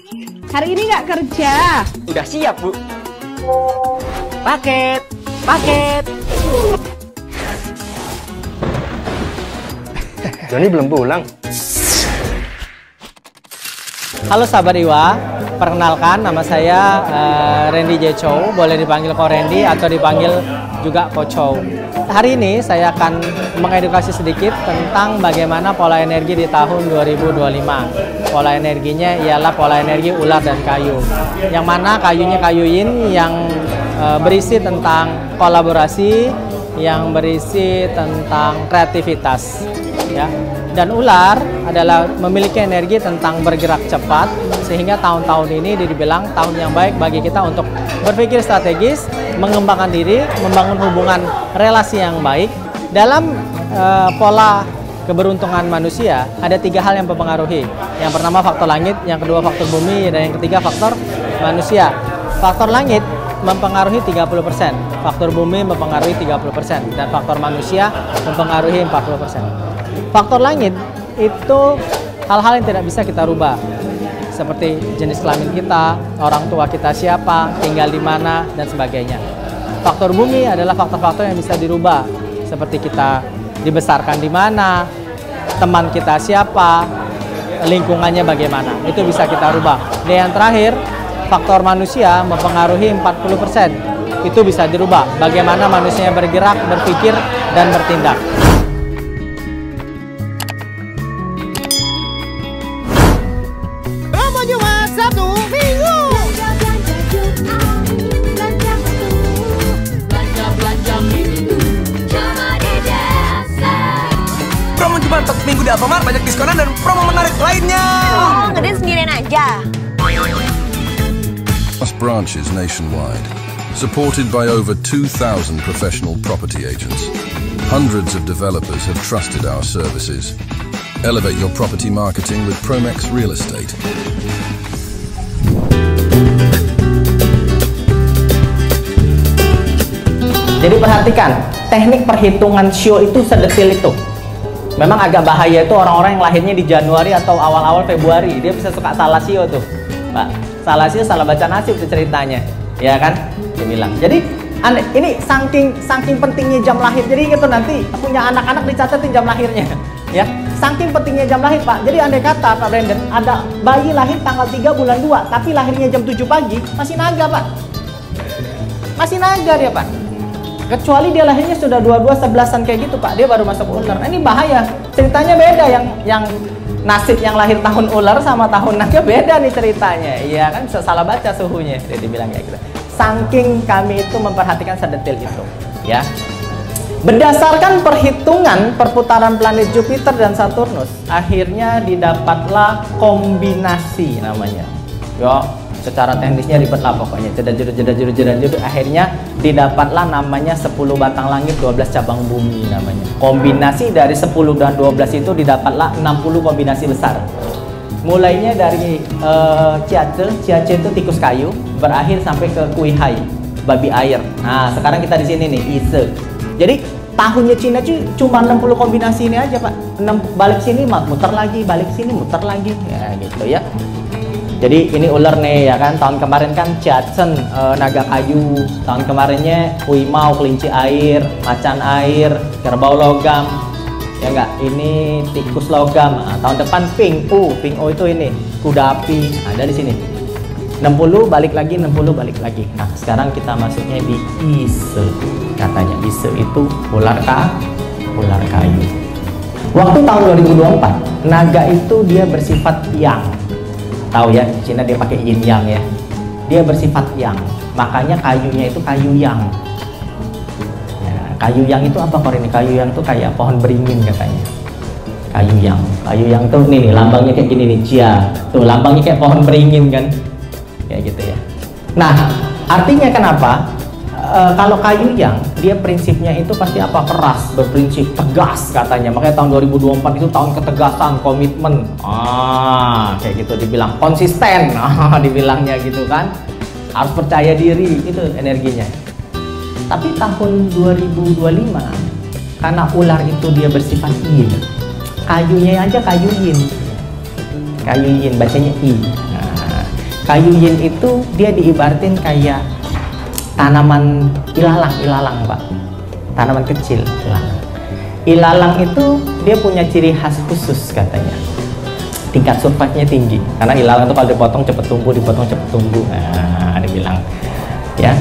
Hari ini nggak kerja? Udah siap, Bu. Paket. Joni belum pulang. Halo sahabat Iwa, perkenalkan nama saya Randy J. Chow, boleh dipanggil Ko Randy atau dipanggil juga Ko Chow. Hari ini saya akan mengedukasi sedikit tentang bagaimana pola energi di tahun 2025. Pola energinya ialah pola energi ular dan kayu. Yang mana kayunya kayu yin yang berisi tentang kolaborasi, yang berisi tentang kreativitas, ya. Dan ular adalah memiliki energi tentang bergerak cepat, sehingga tahun-tahun ini dibilang tahun yang baik bagi kita untuk berpikir strategis, mengembangkan diri, membangun hubungan relasi yang baik. Dalam pola keberuntungan manusia, ada 3 hal yang mempengaruhi. Yang pertama faktor langit, yang kedua faktor bumi, dan yang ketiga faktor manusia. Faktor langit mempengaruhi 30%, faktor bumi mempengaruhi 30%, dan faktor manusia mempengaruhi 40%. Faktor langit itu hal-hal yang tidak bisa kita rubah, seperti jenis kelamin kita, orang tua kita siapa, tinggal di mana, dan sebagainya. Faktor bumi adalah faktor-faktor yang bisa dirubah, seperti kita dibesarkan di mana, teman kita siapa, lingkungannya bagaimana, itu bisa kita rubah. Dan yang terakhir, faktor manusia mempengaruhi 40%, itu bisa dirubah, bagaimana manusia bergerak, berpikir, dan bertindak. Minggu di Alfamart banyak diskonan dan promo menarik lainnya. Oh, ngedance sendirian aja. Branches nationwide, supported by over 2,000 professional property agents. Hundreds of developers have trusted our services. Elevate your property marketing with Promex Real Estate. Jadi perhatikan, teknik perhitungan shio itu sedetil itu. Memang agak bahaya itu orang-orang yang lahirnya di Januari atau awal-awal Februari. Dia bisa suka salah shio tuh, Pak. Salah shio, salah baca nasib itu ceritanya, ya kan? Dia bilang. Jadi ini saking pentingnya jam lahir. Jadi gitu nanti punya anak-anak dicatatin jam lahirnya, ya. Saking pentingnya jam lahir, Pak. Jadi andai kata Pak Brandon ada bayi lahir tanggal 3 bulan 2, tapi lahirnya jam 7 pagi, masih naga, Pak. Masih naga dia, Pak. Kecuali dia lahirnya sudah 22-11an kayak gitu, Pak, dia baru masuk ular. Nah, ini bahaya. Ceritanya beda, yang nasib yang lahir tahun ular sama tahun naga beda nih ceritanya. Iya kan, bisa salah baca suhunya. Dia dibilang kayak gitu. Saking kami itu memperhatikan sedetil itu, ya. Berdasarkan perhitungan perputaran planet Jupiter dan Saturnus, akhirnya didapatlah kombinasi namanya. Yo, secara teknisnya ribet lah pokoknya, jeda, akhirnya didapatlah namanya 10 batang langit, 12 cabang bumi namanya. Kombinasi dari 10 dan 12 itu didapatlah 60 kombinasi besar. Mulainya dari Ciace itu tikus kayu, berakhir sampai ke Kuihai, babi air. Nah, sekarang kita di sini nih, Ise. Jadi tahunnya Cina cuma 60 kombinasi ini aja, Pak. Balik sini muter lagi, balik sini muter lagi, ya gitu ya. Jadi ini ular nih ya kan, tahun kemarin kan Ciacen, naga kayu, tahun kemarinnya Huimau, kelinci air, macan air, kerbau logam, ya enggak, ini tikus logam. Nah, tahun depan Ping U itu ini kuda api, ada di sini. 60 balik lagi, 60 balik lagi. Nah sekarang kita masuknya di Ise, katanya Ise itu ular kayu. Waktu tahun 2024, naga itu dia bersifat yang. Tahu ya, Cina dia pakai yin yang ya. Dia bersifat yang, makanya kayunya itu kayu yang. Ya, kayu yang itu apa Kor ini? Kayu yang tuh kayak pohon beringin katanya. Kayu yang tuh nih lambangnya kayak gini nih, Cia. Tuh lambangnya kayak pohon beringin kan, kayak gitu ya. Nah, artinya kenapa? Kalau kayu yang, dia prinsipnya itu pasti apa? Keras, berprinsip, tegas katanya. Makanya tahun 2024 itu tahun ketegasan, komitmen. Kayak gitu dibilang konsisten. Dibilangnya gitu kan. Harus percaya diri, itu energinya. Tapi tahun 2025, karena ular itu dia bersifat yin. Kayunya aja kayu yin. Kayu yin, bacanya i. Kayu yin itu dia diibaratin kayak tanaman ilalang Pak. Tanaman kecil, ilalang. Ilalang itu dia punya ciri khas khusus katanya. Tingkat survive-nya tinggi. Karena ilalang itu kalau dipotong cepat tumbuh, dipotong cepat tumbuh. Nah, dibilang ya.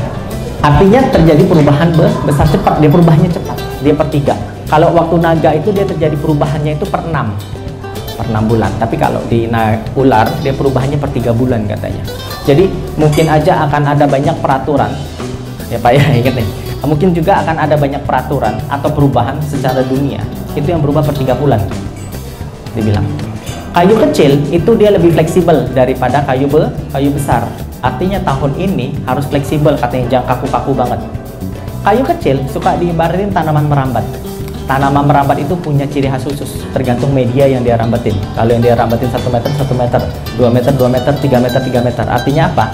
Artinya terjadi perubahan besar cepat, dia perubahannya cepat. Dia per 3. Kalau waktu naga itu dia terjadi perubahannya itu per 6 bulan. Tapi kalau di ular dia perubahannya per 3 bulan katanya. Jadi mungkin aja akan ada banyak peraturan. Ya Pak ya, ingat nih. Mungkin juga akan ada banyak peraturan atau perubahan secara dunia. Itu yang berubah per 3 bulan. Dibilang. Kayu kecil itu dia lebih fleksibel daripada kayu besar. Artinya tahun ini harus fleksibel katanya, jangan kaku-kaku banget. Kayu kecil suka diibaratin tanaman merambat. Tanaman merambat itu punya ciri khas khusus, tergantung media yang dia rambatin. Kalau yang dia rambatin 1 meter, 1 meter, 2 meter, 2 meter, 3 meter, 3 meter. Artinya apa?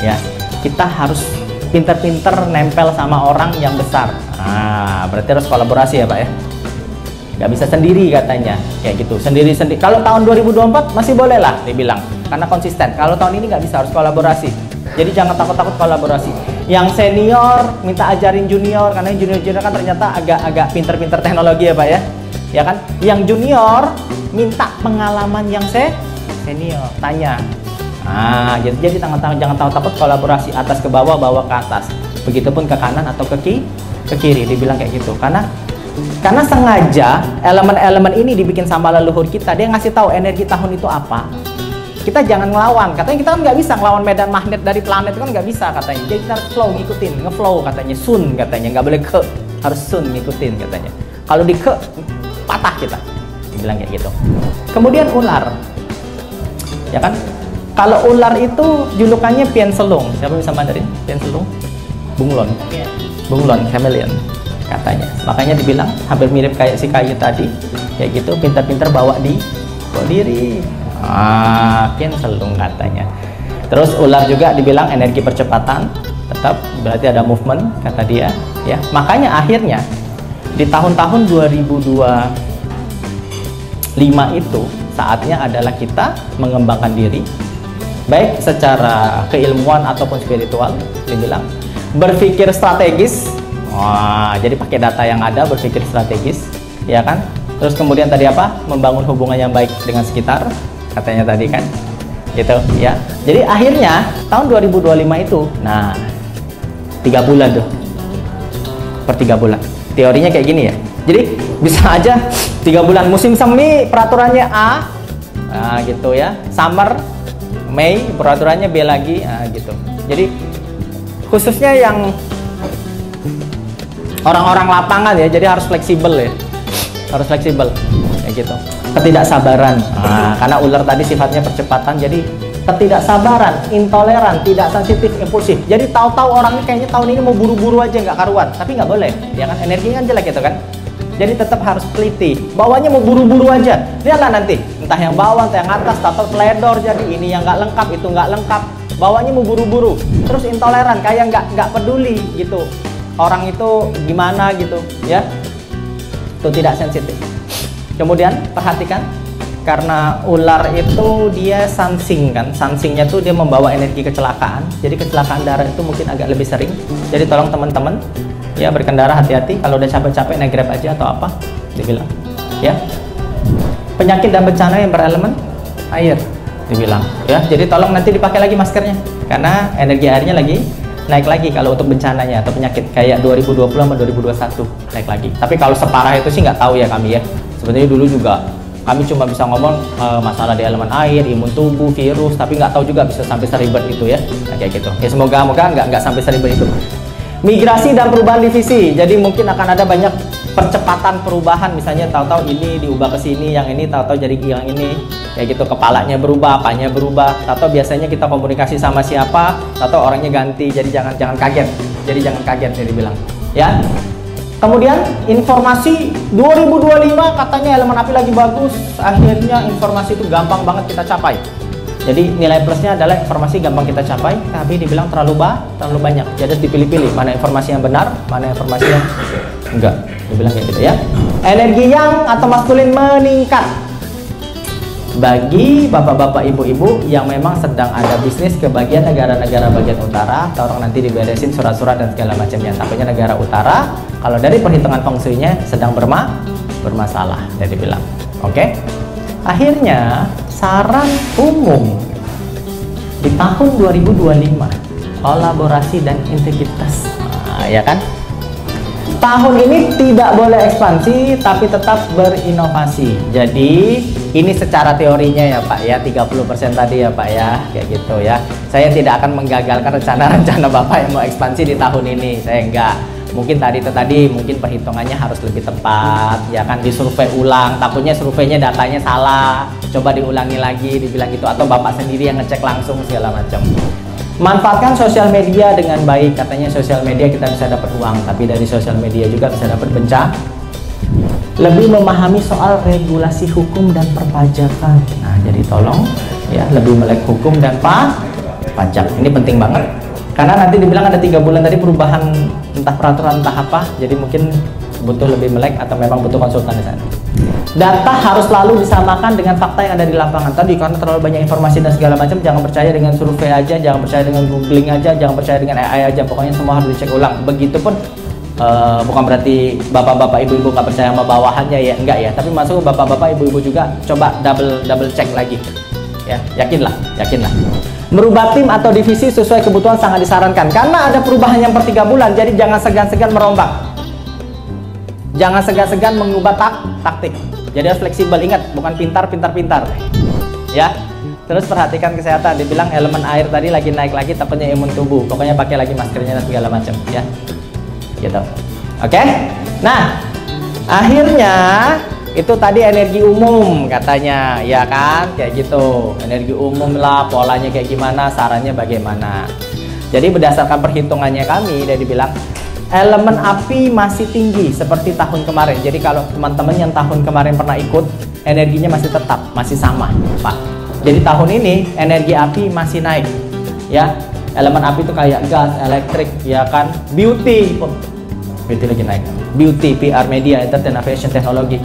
Ya, kita harus pinter-pinter nempel sama orang yang besar. Nah, berarti harus kolaborasi ya Pak ya. Nggak bisa sendiri katanya, kayak gitu. Sendiri-sendiri. Kalau tahun 2024 masih boleh lah dibilang, karena konsisten. Kalau tahun ini nggak bisa, harus kolaborasi. Jadi jangan takut-takut kolaborasi. Yang senior minta ajarin junior, karena junior kan ternyata agak pinter-pinter teknologi ya Pak ya. Ya kan? Yang junior minta pengalaman yang senior, tanya. Nah, jadi jangan takut kolaborasi atas ke bawah, bawah ke atas. Begitupun ke kanan atau ke kiri, dibilang kayak gitu. Karena sengaja elemen-elemen ini dibikin sama leluhur kita. Dia ngasih tahu energi tahun itu apa. Kita jangan ngelawan. Katanya kita kan nggak bisa ngelawan medan magnet dari planet, kan nggak bisa katanya. Jadi kita harus flow, ngikutin, ngeflow katanya. Sun katanya, nggak boleh ke, harus sun, ngikutin katanya. Kalau di ke, patah kita. Dibilang kayak gitu. Kemudian ular, ya kan? Kalau ular itu julukannya pian selung. Siapa bisa Mandarin? Pian selung? Bunglon. Bunglon, chameleon katanya. Makanya dibilang hampir mirip kayak si kayu tadi. Kayak gitu, pintar-pintar bawa diri. Pian selung katanya. Terus ular juga dibilang energi percepatan. Tetap berarti ada movement kata dia, ya. Makanya akhirnya di tahun-tahun 2025 itu saatnya adalah kita mengembangkan diri, baik secara keilmuan ataupun spiritual. Dibilang berpikir strategis. Jadi pakai data yang ada, berpikir strategis, ya kan? Terus kemudian tadi apa? Membangun hubungan yang baik dengan sekitar, katanya tadi kan, gitu ya. Jadi akhirnya tahun 2025 itu, nah 3 bulan tuh, per 3 bulan. Teorinya kayak gini ya. Jadi bisa aja 3 bulan musim semi peraturannya A, nah gitu ya. Summer, Mei peraturannya B lagi, nah gitu. Jadi khususnya yang orang-orang lapangan ya, jadi harus fleksibel ya, harus fleksibel kayak gitu. Ketidaksabaran, karena ular tadi sifatnya percepatan, jadi ketidaksabaran, intoleran, tidak sensitif, impulsif. Jadi tahu-tahu orangnya kayaknya tahun ini mau buru-buru aja, nggak karuan, tapi nggak boleh, ya kan? Energinya kan jelek gitu kan. Jadi tetap harus teliti. Bawahnya mau buru-buru aja, lihatlah nanti, entah yang bawah, entah yang atas, atau teledor. Jadi ini yang nggak lengkap, itu nggak lengkap. Bawahnya mau buru-buru, terus intoleran, kayak nggak peduli gitu. Orang itu gimana gitu, ya? Itu tidak sensitif. Kemudian perhatikan, karena ular itu dia sansing kan, sansingnya tuh dia membawa energi kecelakaan. Jadi kecelakaan darat itu mungkin agak lebih sering. Jadi tolong teman-teman ya berkendara hati-hati. Kalau udah capek-capek naik Grab aja atau apa, dibilang ya. Penyakit dan bencana yang berelemen air, dibilang ya. Jadi tolong nanti dipakai lagi maskernya, karena energi airnya lagi naik lagi kalau untuk bencananya atau penyakit kayak 2020 sama 2021 naik lagi. Tapi kalau separah itu sih nggak tahu ya kami ya. Sebenarnya dulu juga kami cuma bisa ngomong masalah di elemen air, imun tubuh, virus, tapi nggak tahu juga bisa sampai seribet itu ya. Nah, kayak gitu. Ya semoga nggak sampai seribet itu. Migrasi dan perubahan divisi. Jadi mungkin akan ada banyak percepatan perubahan, misalnya tahu-tahu ini diubah ke sini, yang ini tahu-tahu jadi yang ini. Kayak gitu, kepalanya berubah, apanya berubah. Tahu biasanya kita komunikasi sama siapa, tahu orangnya ganti. Jadi jangan kaget. Jadi jangan kaget saya dibilang. Ya. Kemudian informasi 2025 katanya elemen api lagi bagus. Akhirnya informasi itu gampang banget kita capai. Jadi nilai plusnya adalah informasi gampang kita capai, tapi dibilang terlalu banyak. Jadi dipilih-pilih mana informasi yang benar, mana informasi yang enggak. Dibilang kayak gitu ya. Energi yang atau maskulin meningkat. bagi bapak-bapak ibu-ibu yang memang sedang ada bisnis ke bagian negara-negara bagian utara, tolong nanti diberesin surat-surat dan segala macamnya. Takutnya negara utara, kalau dari perhitungan feng shui-nya sedang bermasalah, jadi bilang. Oke? Akhirnya saran umum di tahun 2025, kolaborasi dan integritas. Nah, ya kan? Tahun ini tidak boleh ekspansi tapi tetap berinovasi. Jadi ini secara teorinya ya Pak ya, 30% tadi ya Pak ya, kayak gitu ya. Saya tidak akan menggagalkan rencana-rencana Bapak yang mau ekspansi di tahun ini. Saya enggak. Mungkin tadi mungkin perhitungannya harus lebih tepat ya kan, disurvei ulang. Takutnya surveinya datanya salah. Coba diulangi lagi, dibilang gitu, atau Bapak sendiri yang ngecek langsung segala macam. Manfaatkan sosial media dengan baik. Katanya sosial media kita bisa dapat uang, tapi dari sosial media juga bisa dapat bencana. Lebih memahami soal regulasi hukum dan perpajakan. Nah, jadi tolong ya, lebih melek hukum dan pajak. Ini penting banget. Karena nanti dibilang ada 3 bulan tadi perubahan entah peraturan entah apa, jadi mungkin butuh lebih melek atau memang butuh konsultan di sana. Data harus selalu disamakan dengan fakta yang ada di lapangan. Tadi karena terlalu banyak informasi dan segala macam, jangan percaya dengan survei aja, jangan percaya dengan googling aja, jangan percaya dengan AI aja. Pokoknya semua harus dicek ulang. Begitupun bukan berarti bapak-bapak ibu-ibu nggak percaya sama bawahannya ya, enggak ya. Tapi masuk bapak-bapak ibu-ibu juga coba double check lagi. Ya, yakinlah. Merubah tim atau divisi sesuai kebutuhan sangat disarankan karena ada perubahan yang per 3 bulan. Jadi jangan segan-segan merombak. Jangan segan-segan mengubah taktik. Jadi harus fleksibel. Ingat, bukan pintar. Ya. Terus perhatikan kesehatan. Dibilang elemen air tadi lagi naik lagi, takutnya imun tubuh. Pokoknya pakai lagi maskernya dan segala macam, ya. Gitu. Oke? Nah, akhirnya itu tadi energi umum katanya, ya kan? Kayak gitu. Energi umum lah, polanya kayak gimana, sarannya bagaimana. Jadi berdasarkan perhitungannya kami, dia dibilang elemen api masih tinggi seperti tahun kemarin. Jadi kalau teman-teman yang tahun kemarin pernah ikut, energinya masih tetap, masih sama, Pak. Jadi tahun ini energi api masih naik, ya. Elemen api itu kayak gas, elektrik, ya kan. Beauty lagi naik. Beauty, PR, media, entertainment, fashion, teknologi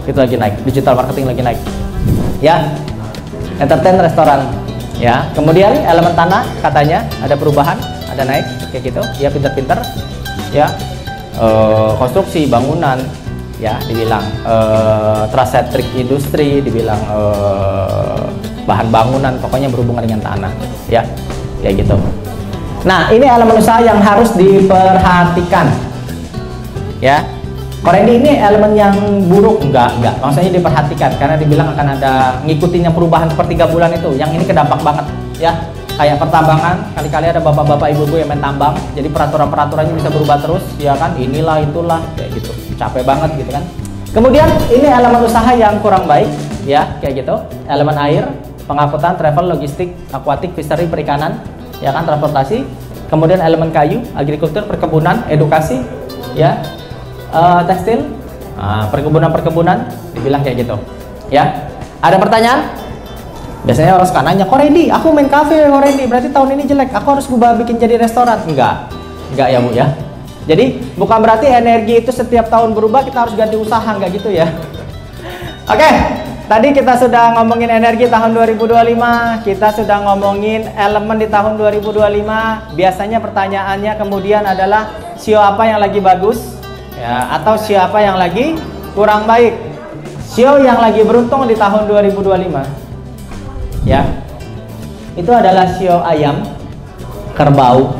itu lagi naik. Digital marketing lagi naik, ya. Entertain, restoran, ya. Kemudian elemen tanah katanya ada perubahan, ada naik, kayak gitu. Ya, pinter-pinter. Ya, konstruksi bangunan, ya, dibilang trasetrik industri, dibilang bahan bangunan, pokoknya berhubungan dengan tanah, ya, kayak gitu. Nah, ini elemen usaha yang harus diperhatikan, ya. Korendi ini elemen yang buruk enggak, maksudnya diperhatikan karena dibilang akan ada ngikutin yang perubahan per 3 bulan itu. Yang ini kedampak banget, ya. Kayak pertambangan, kali-kali ada bapak-bapak ibu-ibu yang main tambang, jadi peraturan-peraturannya bisa berubah terus, ya kan, inilah itulah, kayak gitu, capek banget gitu kan. Kemudian ini elemen usaha yang kurang baik, ya, kayak gitu. Elemen air, pengangkutan, travel, logistik, akuatik, fishery, perikanan, ya kan, transportasi. Kemudian elemen kayu, agrikultur, perkebunan, edukasi, ya, tekstil, perkebunan, dibilang kayak gitu, ya. Ada pertanyaan? Biasanya orang suka nanya, Korendi, aku main cafe Korendi, berarti tahun ini jelek, aku harus berubah bikin jadi restoran. Enggak ya Bu ya. Jadi bukan berarti energi itu setiap tahun berubah kita harus ganti usaha, enggak gitu ya. Oke, tadi kita sudah ngomongin energi tahun 2025, kita sudah ngomongin elemen di tahun 2025. Biasanya pertanyaannya kemudian adalah sio apa yang lagi bagus, ya, atau sio apa yang lagi kurang baik. Sio yang lagi beruntung di tahun 2025, ya, itu adalah sio ayam, kerbau,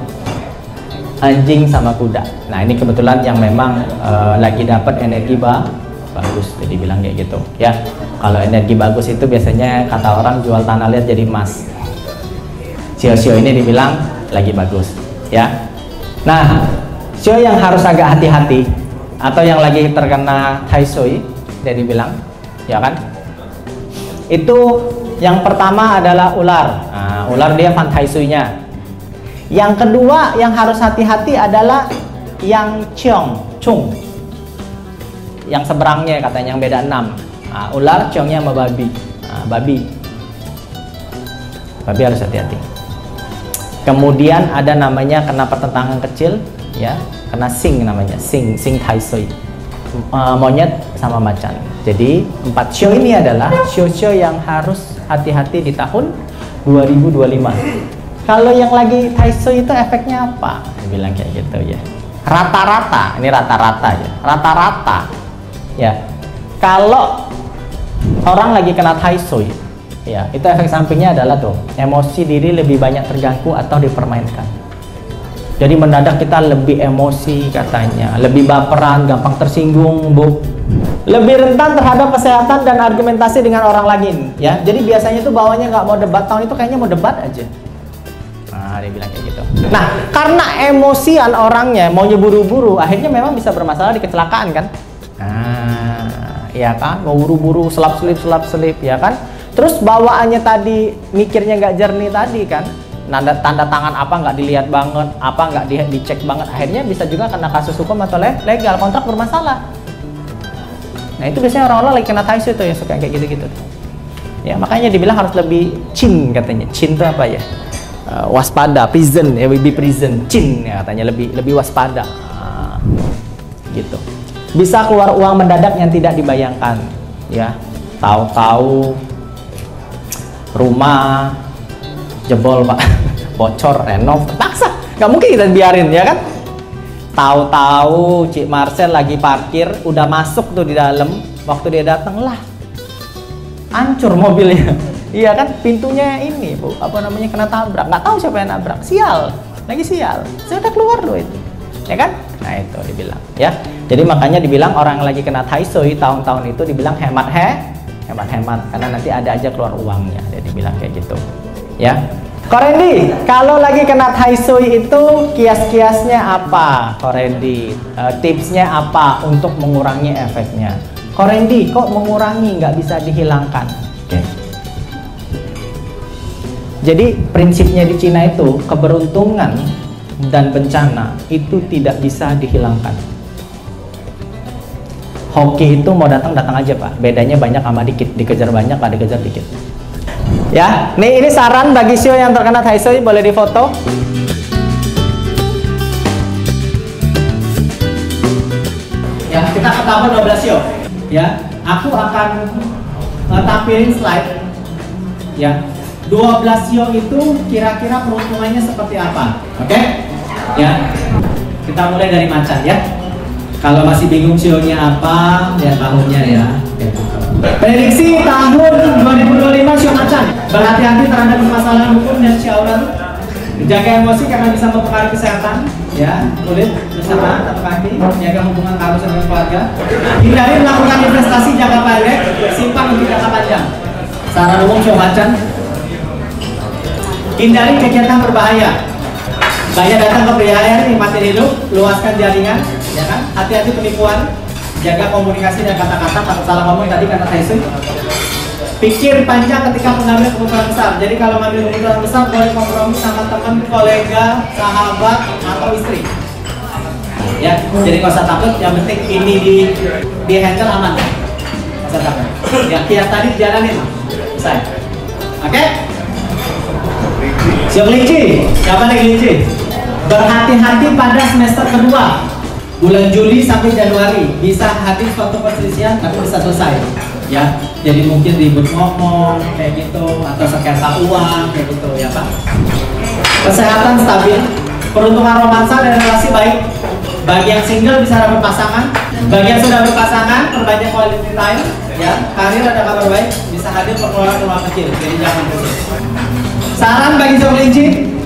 anjing sama kuda. Nah, ini kebetulan yang memang lagi dapat energi bagus, jadi bilang kayak gitu, ya. Kalau energi bagus itu biasanya kata orang jual tanah liat jadi emas. Sio-sio ini dibilang lagi bagus, ya. Nah, sio yang harus agak hati-hati atau yang lagi terkena tai sui, dia dibilang, ya kan? Itu yang pertama adalah ular. Nah, ular dia fan tai sui-nya. Yang kedua yang harus hati-hati adalah yang chung. Yang seberangnya katanya yang beda 6. Nah, ular, ciongnya sama babi. Nah, babi harus hati-hati. Kemudian ada namanya kena pertentangan kecil, ya, kena sing namanya, sing tai sui. monyet sama macan. Jadi 4 show ini adalah show-show yang harus hati-hati di tahun 2025. Kalau yang lagi Taiso itu efeknya apa? Dibilang kayak gitu ya. Rata-rata, ini rata-rata ya. Rata-rata ya. Kalau orang lagi kena Taiso ya, itu efek sampingnya adalah tuh emosi diri lebih banyak terganggu atau dipermainkan. Jadi mendadak kita lebih emosi katanya, lebih baperan, gampang tersinggung, Bu. Lebih rentan terhadap kesehatan dan argumentasi dengan orang lain ya. Jadi biasanya tuh bawahnya nggak mau debat, tahun itu kayaknya mau debat aja. Nah, dia bilang kayak gitu. Nah, karena emosian orangnya maunya buru-buru, akhirnya memang bisa bermasalah di kecelakaan kan? Nah, iya kan? Mau buru-buru, selap-selip ya kan? Terus bawaannya tadi mikirnya nggak jernih tadi kan? Tanda tangan apa nggak dilihat banget, apa nggak dicek banget, akhirnya bisa juga kena kasus hukum atau legal, kontrak bermasalah. Nah itu biasanya orang-orang lagi kena Taiso itu yang suka kayak gitu-gitu. Ya makanya dibilang harus lebih chin katanya. Chin itu apa ya? Waspada, prison ya, be prison, chin ya katanya lebih waspada. Gitu. Bisa keluar uang mendadak yang tidak dibayangkan, ya. Tahu-tahu rumah jebol Pak, bocor, renov, terpaksa. Nggak mungkin kita biarin ya kan? Tahu-tahu Cik Marcel lagi parkir, udah masuk tuh di dalam, waktu dia datang lah, hancur mobilnya. Iya kan, pintunya ini Bu, apa namanya, kena tabrak, nggak tahu siapa yang nabrak, sial, lagi sial, saya udah keluar loh itu, ya kan? Nah itu dibilang, ya. Jadi makanya dibilang orang yang lagi kena Taiso tahun-tahun itu dibilang hemat-hemat, karena nanti ada aja keluar uangnya, jadi dibilang kayak gitu, ya. Korendi, kalau lagi kena Taiso itu kias-kiasnya apa? Korendi, tipsnya apa untuk mengurangi efeknya? Korendi, kok mengurangi nggak bisa dihilangkan? Oke. Jadi prinsipnya di Cina itu keberuntungan dan bencana itu tidak bisa dihilangkan. Hoki itu mau datang aja Pak. Bedanya banyak sama dikit, dikejar banyak, nggak dikejar dikit. Ya, ini saran bagi Shio yang terkena Taiso, boleh difoto. Ya, kita ke tahun 12 Shio. Ya, aku akan tampilin slide. Ya, 12 Shio itu kira-kira peruntungannya seperti apa? Oke? Ya, kita mulai dari macan ya. Kalau masih bingung Shio-nya apa, ya tahunnya ya. Prediksi tahun 2025 Shio macan. Berhati-hati terhadap permasalahan hukum dan syauran. Jaga emosi karena bisa mempengaruhi kesehatan, ya, kulit bersama atau kaki. Jaga hubungan keharusan dengan keluarga. Hindari melakukan investasi jangka pendek, simpan untuk jangka panjang. Saran umum Shio macan. Hindari kegiatan berbahaya. Banyak datang ke pria air, nikmatin hidup, luaskan jaringan, ya kan? Hati-hati penipuan. Jaga komunikasi dan kata-kata, takut salah ngomong tadi karena Taiso. Pikir panjang ketika mengambil keputusan besar. Jadi kalau mengambil keputusan besar, boleh kompromi sama teman, kolega, sahabat, atau istri. Ya, jadi nggak usah takut. Yang penting ini di handle aman. Nggak usah takut. Yang kiat tadi dijalanin, selesai. Oke? Siap kelinci. Siapa nih kelinci? Berhati-hati pada semester kedua. Bulan Juli sampai Januari bisa hadir suatu perselisihan tapi bisa selesai, ya. Jadi mungkin ribut ngomong kayak gitu atau sengketa uang kayak gitu, ya Pak. Kesehatan stabil, peruntungan romansa dan relasi baik. Bagi yang single bisa dapat pasangan, bagi yang sudah berpasangan perbanyak quality time, ya. Karir ada kabar baik, bisa hadir pengeluaran rumah kecil, jadi jangan kecil. Saran bagi Shio kelinci,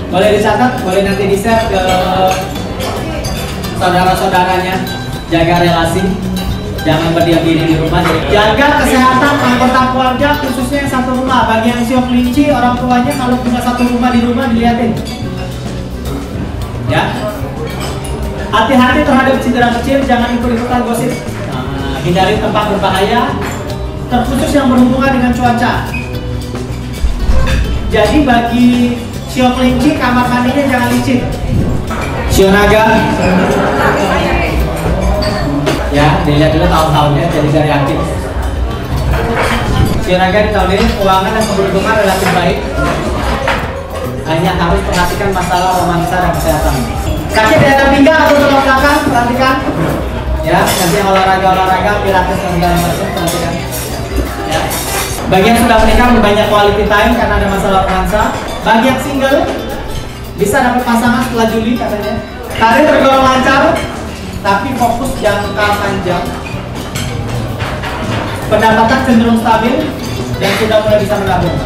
boleh dicatat, boleh nanti di share ke saudara-saudaranya. Jaga relasi, jangan berdiam diri di rumah. Jaga kesehatan anggota keluarga, khususnya yang satu rumah. Bagi yang Shio kelinci, orang tuanya kalau punya satu rumah di rumah dilihatin, ya. Hati-hati terhadap cedera kecil, jangan ikut-ikutan gosip. Hindari tempat berbahaya, terkhusus yang berhubungan dengan cuaca. Jadi bagi Shio kelinci, kamar mandinya jangan licin. Shio naga, ya dilihat dulu tahun-tahunnya, jadi dari aktif. Shio naga di tahun ini keuangan dan keberuntungan relatif baik. Hanya harus perhatikan masalah romansa dan kesehatan. Kaki di atas pinggang atau tulang belakang, perhatikan. Ya, nanti olahraga pilates dan segala macam perhatikan. Ya. Bagi yang sudah menikah banyak quality time karena ada masalah romansa. Bagi yang single bisa dapat pasangan setelah Juli katanya. Karir tergolong lancar, tapi fokus jangka panjang. Pendapatan cenderung stabil dan sudah mulai bisa menabung.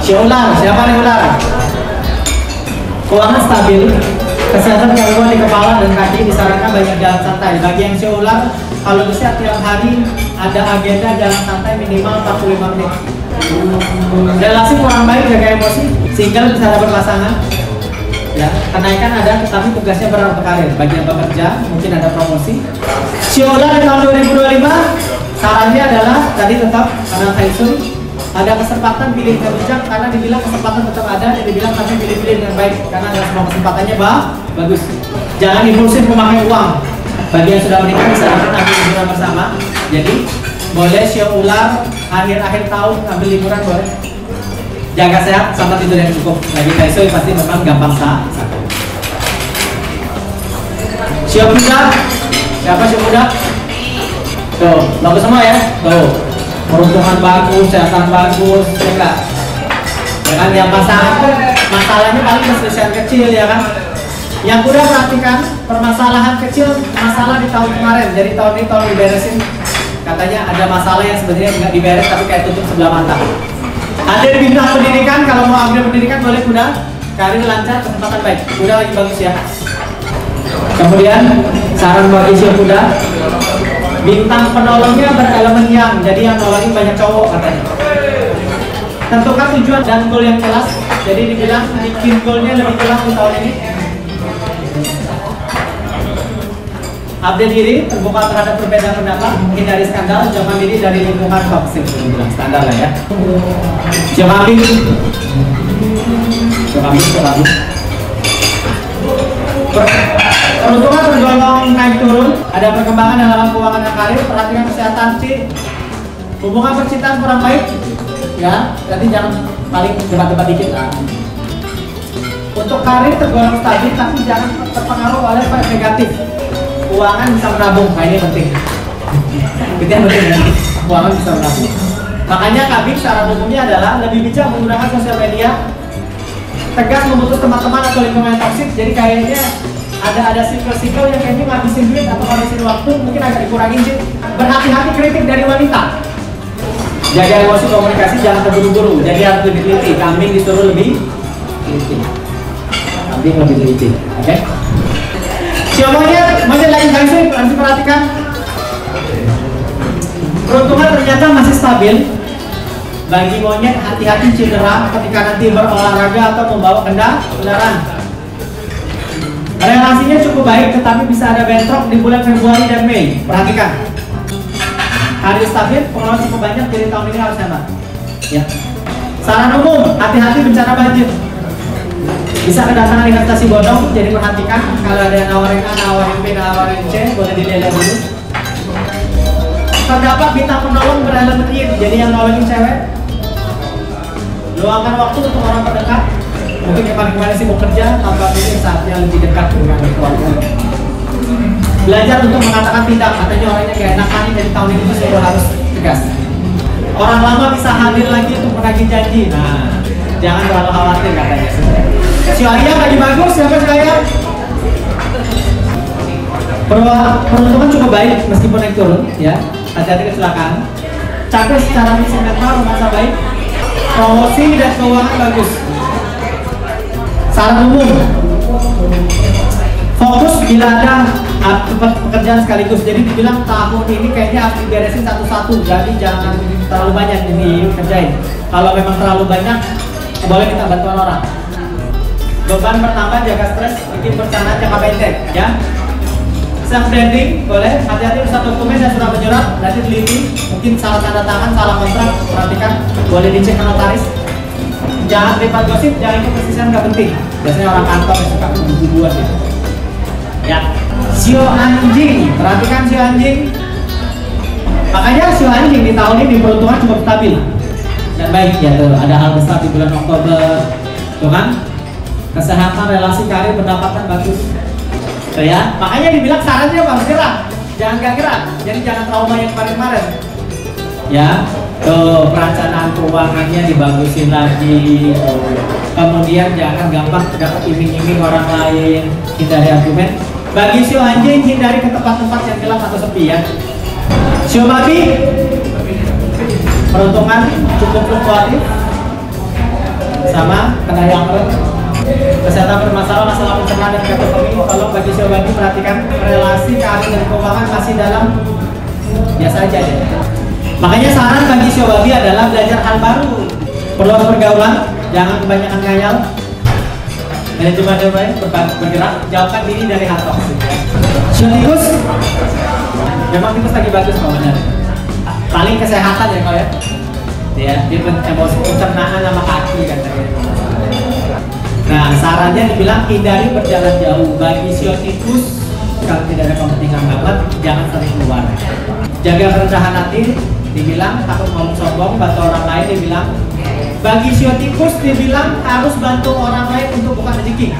Si ular, siapa nih ular? Keuangan stabil, kesehatan gangguan di kepala dan kaki disarankan banyak jalan santai. Bagi yang si ular, kalau bisa tiap hari ada agenda jalan santai minimal 45 menit. Relasi kurang baik, jaga emosi. Single bisa dapat pasangan. Ya, kenaikan ada, tetapi tugasnya berat berkarir. Bagi yang bekerja, mungkin ada promosi. Si ular di tahun 2025, sarannya adalah tadi tetap karena Feng Shui. Ada kesempatan pilih yang bijak karena dibilang kesempatan tetap ada dan dibilang tapi pilih-pilih dengan baik karena ada semua kesempatannya bagus. Jangan impulsif memakai uang. Bagi yang sudah menikah bisa ambil liburan bersama. Jadi boleh sio ular akhir tahun ambil liburan boleh. Jaga sehat sama tidur yang cukup. Bagi Kaiso pasti memang gampang sakit. Sio muda, siapa sio muda? Tuh, bagus semua ya. Tuh. Peruntungan bagus, kesehatan bagus, ya enggak? Ya kan, yang masalahnya paling perselisihan kecil ya kan? Yang udah perhatikan permasalahan kecil, masalah di tahun kemarin, jadi tahun ini tahun diberesin. Katanya ada masalah yang sebenarnya nggak diberes tapi kayak tutup sebelah mata. Ada di bidang pendidikan, kalau mau ambil pendidikan boleh kuda, karir lancar, kesempatan baik, kuda lagi bagus ya. Kemudian saran bagi si kuda. Bintang penolongnya berelemen yang, jadi yang nolongin banyak cowok katanya. Tentukan tujuan dan goal yang jelas. Jadi dibilang bikin goalnya lebih jelas di tahun ini. Update diri, terbuka terhadap perbedaan pendapat, hindari skandal, jauhkan diri dari lingkungan toksik. Bilang standar lah ya. Jauhkan. Peruntungan tergolong naik turun, ada perkembangan dalam keuangan dan karir, perhatikan kesehatan sih. Hubungan percintaan kurang baik, ya, jadi jangan paling debat-debat dikit lah. Untuk karir tergolong stabil, tapi jangan terpengaruh oleh efek negatif. Keuangan bisa menabung, nah ini penting. Itu yang penting ya, keuangan bisa menabung. Makanya kami secara umumnya adalah lebih bijak menggunakan sosial media, tegas memutus teman-teman atau lingkungan toksik. Jadi kayaknya ada circle yang kayaknya ngabisin duit atau ngabisin waktu, mungkin agak dikurangin sih. Berhati-hati kritik dari wanita. Jaga emosi komunikasi, jangan terburu-buru. Jadi harus lebih teliti. Kambing disuruh lebih teliti. Kambing lebih teliti. Oke? Monyet lagi guys, nanti perhatikan. Peruntungan ternyata masih stabil. Bagi monyet, hati-hati cedera ketika nanti berolahraga atau membawa kendaraan. Relasinya cukup baik, tetapi bisa ada bentrok di bulan Februari dan Mei. Perhatikan. Hari stabil, pengeluaran cukup banyak, jadi tahun ini harus hemat. Ya. Saran umum, hati-hati bencana banjir. Bisa kedatangan investasi bodong, jadi perhatikan. Kalau ada yang nawarin A, nawarin B, nawarin C, boleh dilihat dulu. Terdapat bintang penolong berelemen yin, jadi yang nolongin cewek. Luangkan waktu untuk orang terdekat. Mungkin kemarin-kemarin sibuk kerja, tanpa pikir saatnya lebih dekat dengan keluarga. Belajar untuk mengatakan tidak, katanya orangnya gak enakan, jadi tahun ini disuruh harus tegas. Orang lama bisa hadir lagi untuk menagih janji. Nah, jangan terlalu khawatir katanya. Si Ayah lagi bagus, siapa si Ayah? Peruntungan cukup baik meskipun naik turun, ya. Hati-hati kecelakaan. Capek secara fisik mental, merasa baik. Promosi dan keuangan bagus. Saran umum, fokus bila ada pekerjaan sekaligus. Jadi dibilang tahun ini kayaknya harus diberesin satu-satu, jadi jangan terlalu banyak ini kerjain. Kalau memang terlalu banyak, boleh minta bantuan orang. Beban bertambah, jaga stres, bikin perencanaan jangka pendek, ya. Self branding boleh, hati-hati urusan dokumen dan surat menyurat, nanti teliti. Mungkin salah tanda tangan, salah kontrak, perhatikan, boleh dicek ke notaris. Jangan lipat gosip, jangan ikut perselisihan nggak penting. Biasanya orang kantor yang suka bubuan gitu. Ya, sio anjing, perhatikan sio anjing. Makanya sio anjing di tahun ini peruntungan cukup stabil dan baik ya. Tuh, ada hal besar di bulan Oktober, Tuh kan? Kesehatan, relasi, karir, pendapatan bagus. Tuh ya, makanya dibilang sarannya harus gerak. Jangan gak gerak, jadi jangan trauma yang kemarin-kemarin. Ya, tuh perencanaan keuangannya dibagusin lagi. Kemudian jangan gampang dapat iming-iming orang lain, hindari argumen. Bagi sio anjing, hindari ke tempat-tempat yang gelap atau sepi ya. Sio babi, peruntungan cukup fluktuatif, sama kena yang kesehatan bermasalah, masalah pencernaan dan ekonomi. Tolong bagi sio babi perhatikan relasi, karir dan keuangan masih dalam biasa aja deh. Makanya saran bagi sio babi adalah belajar hal baru, perluas pergaulan, jangan kebanyakan ngayal. Manajemen yang baik, bergerak, jauhkan diri dari hal toksik. Sio tikus, memang tikus lagi bagus kawannya. Paling kesehatan ya kau ya. Ya, dia emosi pencernaan sama kaki katanya. Nah, sarannya dibilang hindari berjalan jauh. Bagi sio tikus, kalau tidak ada kepentingan banget, jangan sering keluar. Jaga kerendahan hati, dibilang takut ngomong sombong, bantu orang lain, dibilang. Bagi sio tikus, dibilang harus bantu orang lain untuk bukan rezeki.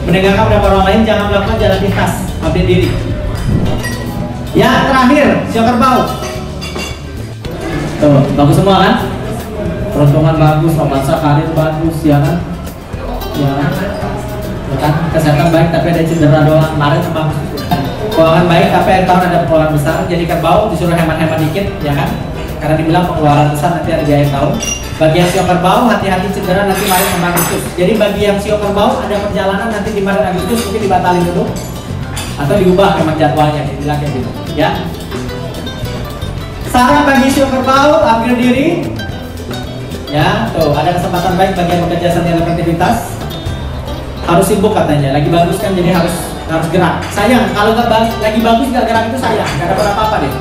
Mendengarkan pendapat orang lain, jangan melakukan jalan pintas, update diri. Yang terakhir, sio kerbau. Tuh, bagus semua kan? Peruntungan bagus, romansa, karir bagus, ya kan? Ya kan? Kesehatan baik tapi ada cedera doang kemarin bagus. Keuangan baik tapi akhir tahun ada pengeluaran besar. Jadi kerbau disuruh hemat-hemat dikit, ya kan? Karena dibilang pengeluaran besar nanti ada di akhir tahun. Bagi yang sio kerbau, hati-hati cedera nanti Maret sampai Agustus. Jadi bagi yang sio kerbau ada perjalanan nanti di Maret Agustus mungkin dibatalin dulu atau diubah memang jadwalnya, dibilang kayak gitu, ya. Saran bagi sio kerbau, upgrade diri. Ya, tuh ada kesempatan baik bagi yang bekerja seni kreativitas. Harus sibuk katanya, lagi bagus kan jadi harus gerak. Sayang kalau nggak lagi bagus nggak gerak itu sayang, nggak ada apa-apa deh.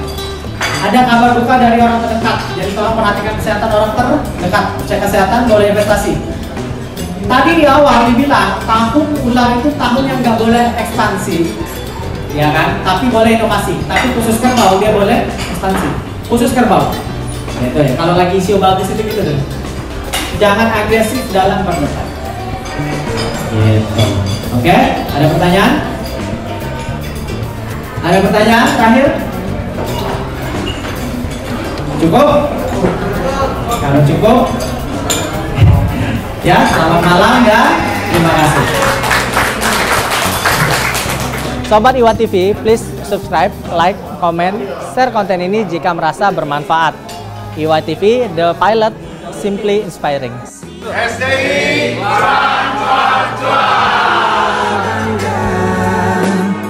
Ada kabar duka dari orang terdekat, jadi tolong perhatikan kesehatan orang terdekat. Cek kesehatan, boleh investasi. Tadi di awal dibilang tahun ular itu tahun yang nggak boleh ekspansi, ya kan? Tapi boleh inovasi. Tapi khusus kerbau dia boleh ekspansi. Khusus kerbau. Gitu ya. Kalau lagi sio bagus itu gitu deh. Jangan agresif dalam berdebat. Gitu. Oke? Ada pertanyaan? Ada pertanyaan terakhir? Cukup? Kalau cukup, ya selamat malam dan terima kasih. Sobat Iwa TV, please subscribe, like, comment, share konten ini jika merasa bermanfaat. Iwa TV, the pilot, simply inspiring. SDI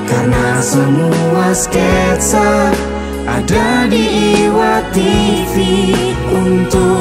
karena semua sketsa ada di Iwa TV untuk